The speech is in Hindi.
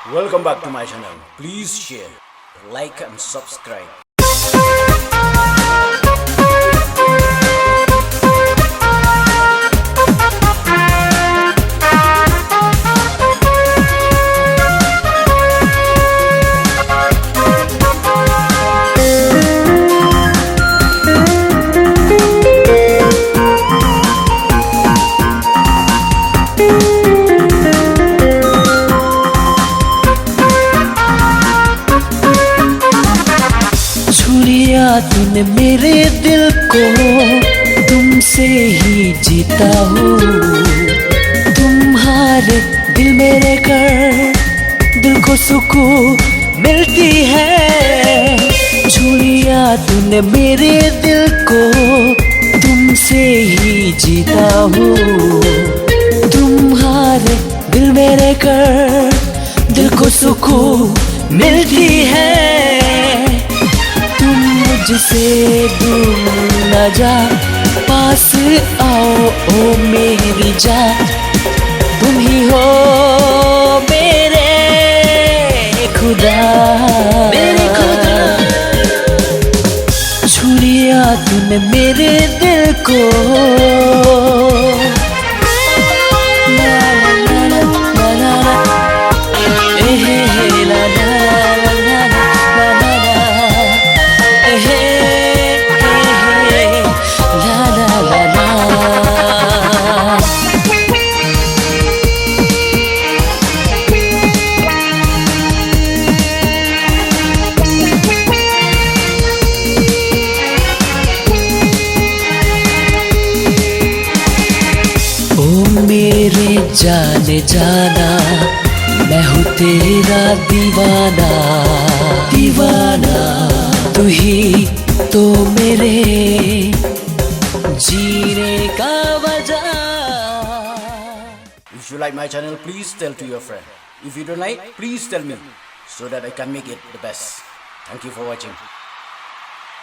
Welcome back to my channel. Please share, like and subscribe. तूने मेरे दिल को तुमसे ही जीता हूँ। तुम्हारे दिल मेरे कर दिल को सुकून मिलती है। छुड़िया तूने मेरे दिल को तुमसे ही जीता हूँ। तुम्हारे दिल मेरे कर दिल को सुकून मिलती है। मुझसे दूर न जा, पास आओ ओ मेरी जान। तुम ही हो मेरे खुदा, मेरे खुदा। छुड़िया तूने मेरे दिल को। मेरे जाने जाना, मैं हूँ तेरा दीवाना, दीवाना। तू ही तो मेरे जीने का वजह। If you like my channel, please tell to your friend. If you don't like, please tell me so that I can make it the best. Thank you for watching.